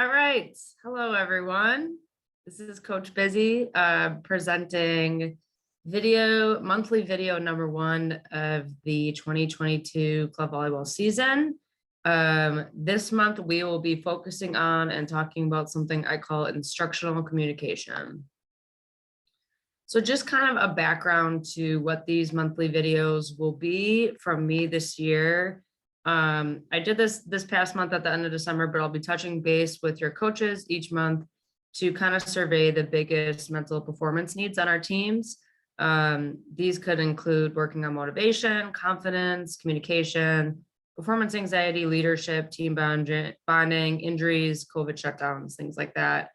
All right. Hello, everyone. This is Coach Busy presenting monthly video number 1 of the 2022 club volleyball season. This month, we will be focusing on and talking about something I call instructional communication. So just kind of a background to what these monthly videos will be from me this year. I did this past month at the end of December, but I'll be touching base with your coaches each month to kind of survey the biggest mental performance needs on our teams. These could include working on motivation, confidence, communication, performance anxiety, leadership, team bonding, injuries, COVID shutdowns, things like that.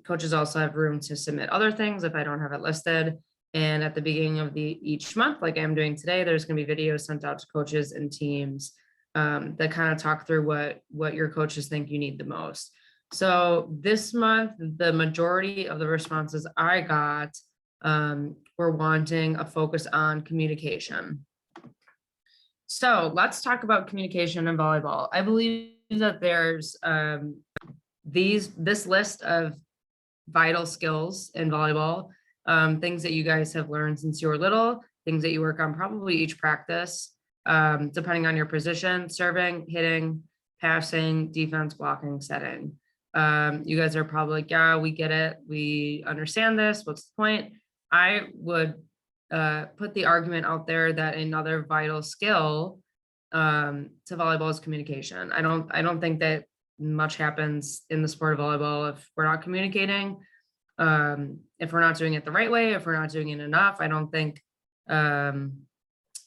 Coaches also have room to submit other things if I don't have it listed. And at the beginning of each month, like I'm doing today, there's going to be videos sent out to coaches and teams that kind of talk through what your coaches think you need the most. So this month, the majority of the responses I got were wanting a focus on communication. So let's talk about communication in volleyball. I believe that there's this list of vital skills in volleyball, things that you guys have learned since you were little, things that you work on probably each practice, depending on your position: serving, hitting, passing, defense, blocking, setting. You guys are probably like, yeah, we get it. We understand this. What's the point? I would put the argument out there that another vital skill to volleyball is communication. I don't think that much happens in the sport of volleyball if we're not communicating, if we're not doing it the right way, if we're not doing it enough. I don't think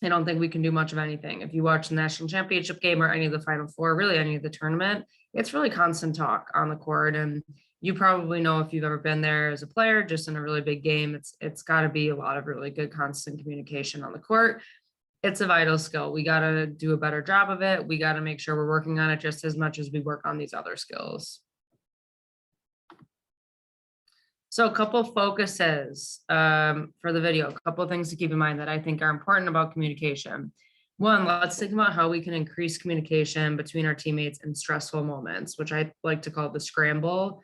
we can do much of anything. If you watch the national championship game or any of the Final Four, really any of the tournament, it's really constant talk on the court. And you probably know, if you've ever been there as a player, just in a really big game, it's got to be a lot of really good constant communication on the court. It's a vital skill. We got to do a better job of it. We got to make sure we're working on it just as much as we work on these other skills. So a couple focuses for the video, a couple of things to keep in mind that I think are important about communication. One, let's think about how we can increase communication between our teammates in stressful moments, which I like to call the scramble.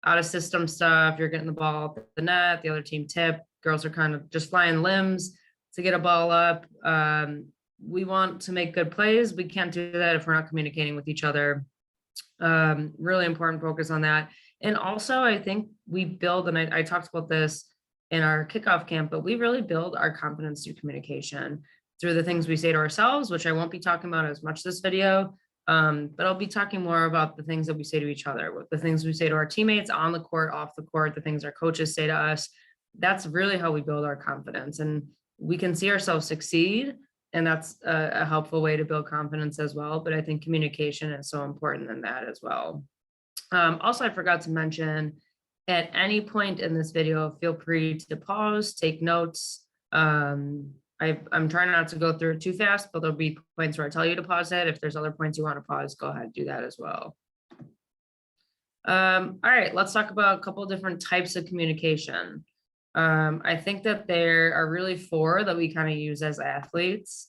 Out of system stuff, you're getting the ball at the net, the other team tip, girls are kind of just flying limbs to get a ball up. We want to make good plays. We can't do that if we're not communicating with each other. Really important focus on that. And also, I think we build, and I talked about this in our kickoff camp, but we really build our confidence through communication, through the things we say to ourselves, which I won't be talking about as much this video, but I'll be talking more about the things that we say to each other, the things we say to our teammates on the court, off the court, the things our coaches say to us. That's really how we build our confidence. And we can see ourselves succeed, and that's a helpful way to build confidence as well. But I think communication is so important in that as well. Also, I forgot to mention, at any point in this video, feel free to pause, take notes. I'm trying not to go through it too fast, but there'll be points where I tell you to pause it. If there's other points you want to pause, go ahead, do that as well. All right, let's talk about a couple of different types of communication. I think that there are really 4 that we kind of use as athletes.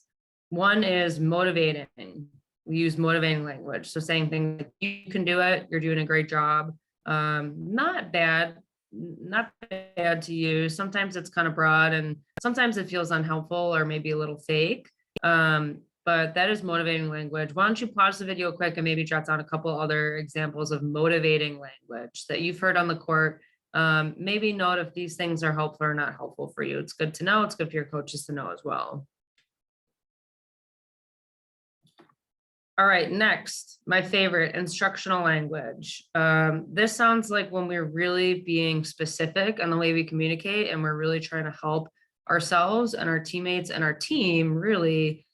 One is motivating. We use motivating language. So saying things like, you can do it, you're doing a great job. Not bad to use. Sometimes it's kind of broad, and sometimes it feels unhelpful or maybe a little fake. But that is motivating language. Why don't you pause the video quick and maybe jot down a couple other examples of motivating language that you've heard on the court. Maybe note if these things are helpful or not helpful for you. It's good to know. It's good for your coaches to know as well. All right, next, my favorite, instructional language. This sounds like when we're really being specific on the way we communicate, and we're really trying to help ourselves and our teammates and our team really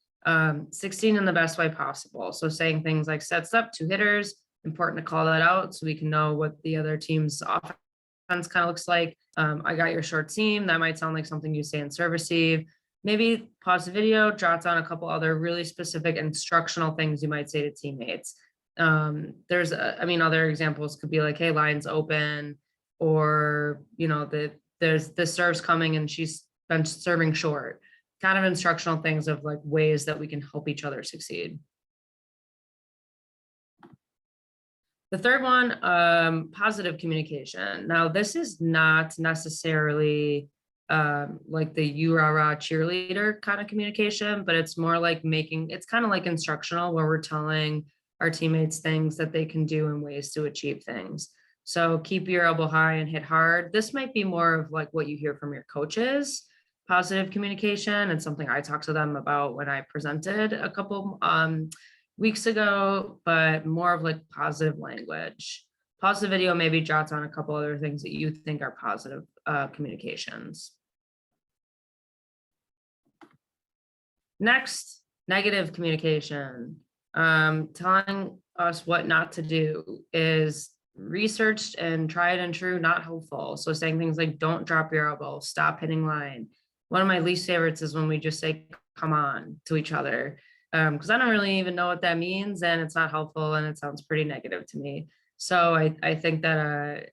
succeed in the best way possible. So saying things like, sets up, 2 hitters, important to call that out so we can know what the other team's offense kind of looks like. I got your short seam. That might sound like something you say in serve receive. Maybe pause the video, jot down a couple other really specific instructional things you might say to teammates. There's, other examples could be like, hey, line's open, or, there's the serve's coming and she's been serving short. Kind of instructional things of like ways that we can help each other succeed. The third one, positive communication. Now, this is not necessarily like the you rah rah cheerleader kind of communication, but it's more like it's kind of like instructional where we're telling our teammates things that they can do and ways to achieve things. So keep your elbow high and hit hard. This might be more of like what you hear from your coaches. Positive communication and something I talked to them about when I presented a couple weeks ago, but more of like positive language. Pause the video, maybe jots on a couple other things that you think are positive communications. Next, negative communication. Telling us what not to do is researched and tried and true, not helpful. So saying things like, don't drop your elbow, stop hitting line. One of my least favorites is when we just say, come on to each other. Because I don't really even know what that means and it's not helpful and it sounds pretty negative to me. So I think that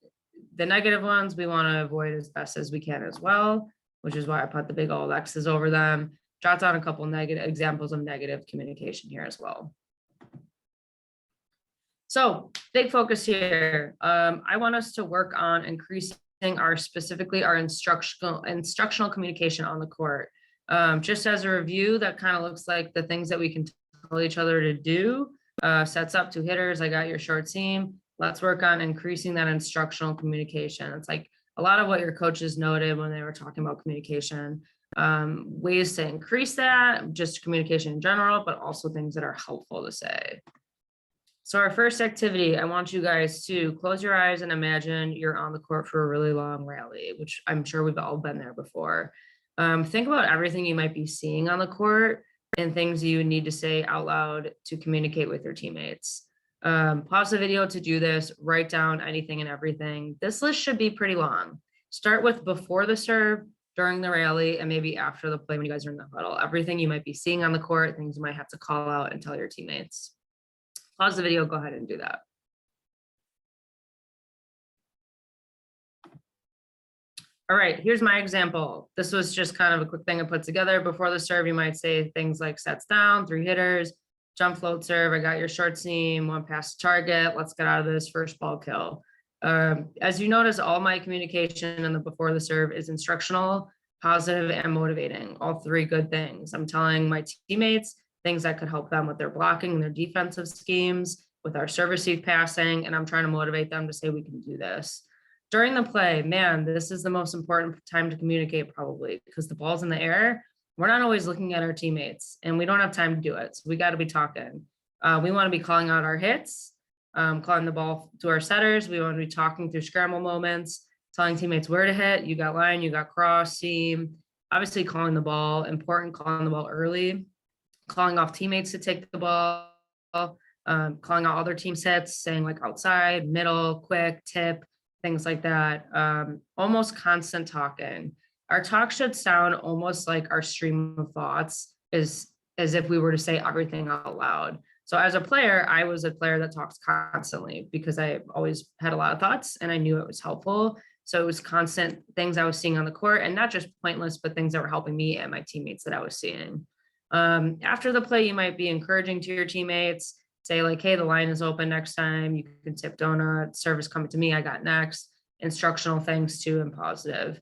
the negative ones we want to avoid as best as we can as well, which is why I put the big old X's over them. Jot down a couple negative examples of negative communication here as well. So big focus here. I want us to work on increasing specifically our instructional communication on the court. Just as a review, that kind of looks like the things that we can tell each other to do. Sets up 2 hitters, I got your short seam. Let's work on increasing that instructional communication. It's like a lot of what your coaches noted when they were talking about communication. Ways to increase that, just communication in general, but also things that are helpful to say. So our first activity, I want you guys to close your eyes and imagine you're on the court for a really long rally, which I'm sure we've all been there before. Think about everything you might be seeing on the court and things you need to say out loud to communicate with your teammates. Pause the video to do this, write down anything and everything. This list should be pretty long. Start with before the serve, during the rally, and maybe after the play when you guys are in the huddle. Everything you might be seeing on the court, things you might have to call out and tell your teammates. Pause the video, go ahead and do that. All right, here's my example. This was just kind of a quick thing I put together. Before the serve, you might say things like sets down, 3 hitters, jump float serve, I got your short seam, 1 pass target, let's get out of this first ball kill. As you notice, all my communication in the before the serve is instructional, positive, and motivating, all 3 good things. I'm telling my teammates things that could help them with their blocking and their defensive schemes, with our serve receive passing, and I'm trying to motivate them to say we can do this. During the play, man, this is the most important time to communicate probably because the ball's in the air. We're not always looking at our teammates and we don't have time to do it. So we got to be talking. We want to be calling out our hits, calling the ball to our setters. We want to be talking through scramble moments, telling teammates where to hit. You got line, you got cross, seam, obviously calling the ball, important, calling the ball early, calling off teammates to take the ball, calling out other team sets, saying like outside, middle, quick, tip, things like that. Almost constant talking. Our talk should sound almost like our stream of thoughts is as if we were to say everything out loud. So as a player, I was a player that talks constantly because I always had a lot of thoughts and I knew it was helpful. So it was constant things I was seeing on the court and not just pointless, but things that were helping me and my teammates that I was seeing. After the play, you might be encouraging to your teammates, say like, hey, the line is open next time. You can tip donut, service coming to me. I got next. Instructional things too and positive.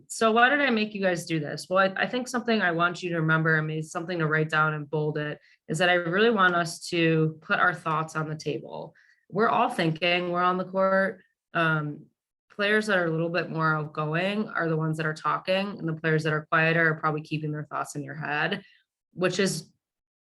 So why did I make you guys do this? Well, I think something I want you to remember, and maybe something to write down and bold it, is that I really want us to put our thoughts on the table. We're all thinking, we're on the court. Players that are a little bit more outgoing are the ones that are talking, and the players that are quieter are probably keeping their thoughts in your head, which is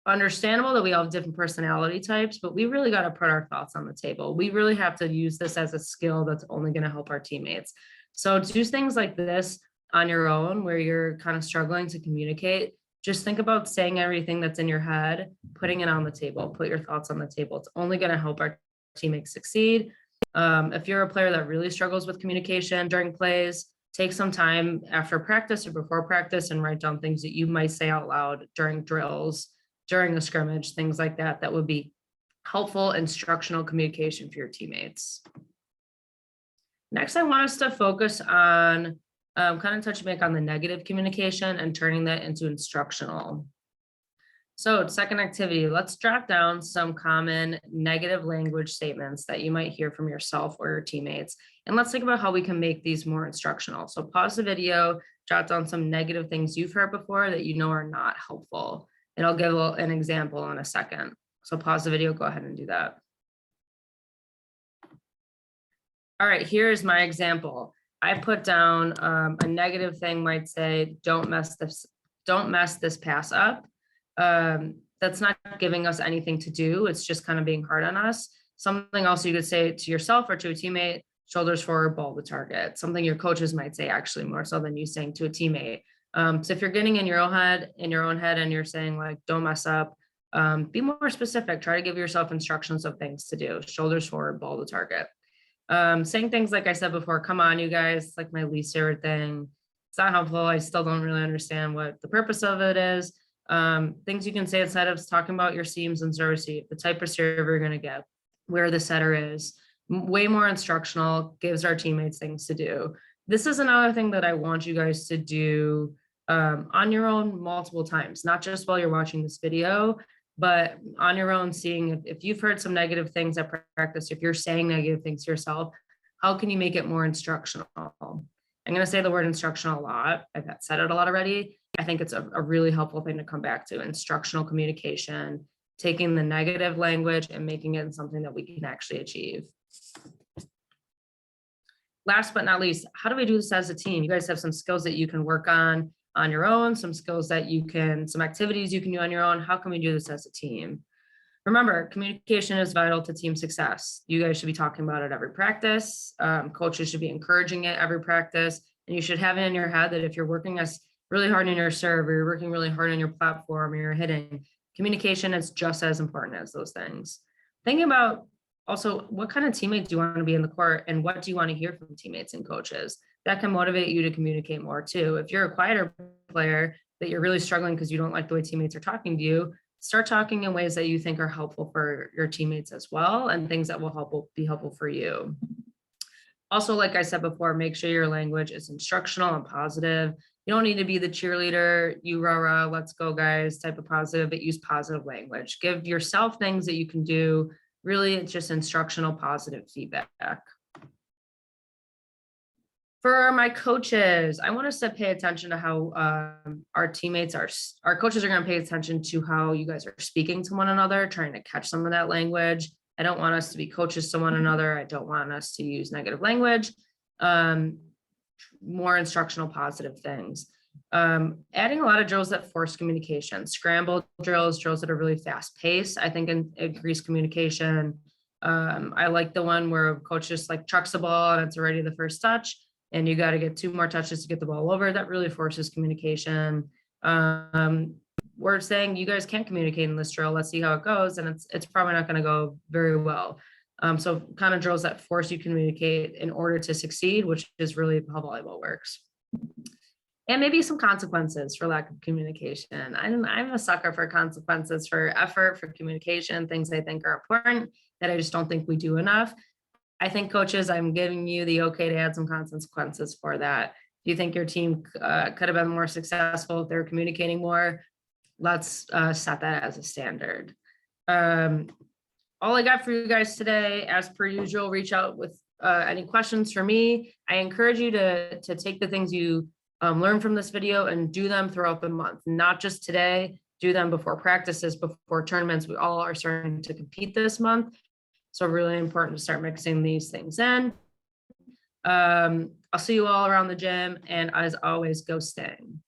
understandable that we all have different personality types, but we really got to put our thoughts on the table. We really have to use this as a skill that's only going to help our teammates. So do things like this on your own where you're kind of struggling to communicate. Just think about saying everything that's in your head, putting it on the table, put your thoughts on the table. It's only going to help our teammates succeed. If you're a player that really struggles with communication during plays, take some time after practice or before practice and write down things that you might say out loud during drills, during a scrimmage, things like that, that would be helpful instructional communication for your teammates. Next, I want us to focus on kind of touch back on the negative communication and turning that into instructional. So second activity, let's jot down some common negative language statements that you might hear from yourself or your teammates. And let's think about how we can make these more instructional. So pause the video, jot down some negative things you've heard before that you know are not helpful. And I'll give an example in a second. So pause the video, go ahead and do that. All right, here's my example. I put down a negative thing might say, don't mess this pass up. That's not giving us anything to do. It's just kind of being hard on us. Something else you could say to yourself or to a teammate, shoulders forward, ball to target. Something your coaches might say actually more so than you saying to a teammate. So if you're getting in your own head and you're saying like, don't mess up, be more specific. Try to give yourself instructions of things to do. Shoulders forward, ball to target. Saying things like I said before, come on, you guys, like my least favorite thing. It's not helpful. I still don't really understand what the purpose of it is. Things you can say instead of talking about your seams and service receipt, the type of serve you're going to get, where the setter is, way more instructional, gives our teammates things to do. This is another thing that I want you guys to do on your own multiple times, not just while you're watching this video, but on your own, seeing if you've heard some negative things at practice, if you're saying negative things to yourself, how can you make it more instructional? I'm going to say the word instructional a lot. I've said it a lot already. I think it's a really helpful thing to come back to, instructional communication, taking the negative language and making it something that we can actually achieve. Last but not least, how do we do this as a team? You guys have some skills that you can work on your own, some skills that you can, some activities you can do on your own. How can we do this as a team? Remember, communication is vital to team success. You guys should be talking about it every practice. Coaches should be encouraging it every practice. And you should have it in your head that if you're working really hard in your serve, or you're working really hard on your platform, or you're hitting, communication is just as important as those things. Thinking about also, what kind of teammates do you want to be in the court, and what do you want to hear from teammates and coaches? That can motivate you to communicate more too. If you're a quieter player that you're really struggling because you don't like the way teammates are talking to you, start talking in ways that you think are helpful for your teammates as well, and things that will be helpful for you. Also, like I said before, make sure your language is instructional and positive. You don't need to be the cheerleader, you rah, let's go guys type of positive, but use positive language. Give yourself things that you can do. Really, it's just instructional, positive feedback. For my coaches, I want us to pay attention to how our coaches are going to pay attention to how you guys are speaking to one another, trying to catch some of that language. I don't want us to be coaches to one another. I don't want us to use negative language. More instructional, positive things. Adding a lot of drills that force communication, scramble drills that are really fast paced, I think increase communication. I like the one where a coach just like chucks the ball and it's already the first touch, and you got to get 2 more touches to get the ball over. That really forces communication. We're saying you guys can't communicate in this drill. Let's see how it goes. And it's probably not going to go very well. So kind of drills that force you to communicate in order to succeed, which is really how volleyball works. And maybe some consequences for lack of communication. I'm a sucker for consequences, for effort, for communication, things I think are important that I just don't think we do enough. I think coaches, I'm giving you the okay to add some consequences for that. Do you think your team could have been more successful if they're communicating more? Let's set that as a standard. All I got for you guys today, as per usual, reach out with any questions for me. I encourage you to take the things you learn from this video and do them throughout the month, not just today. Do them before practices, before tournaments. We all are starting to compete this month. So really important to start mixing these things in. I'll see you all around the gym, and as always, go Sting.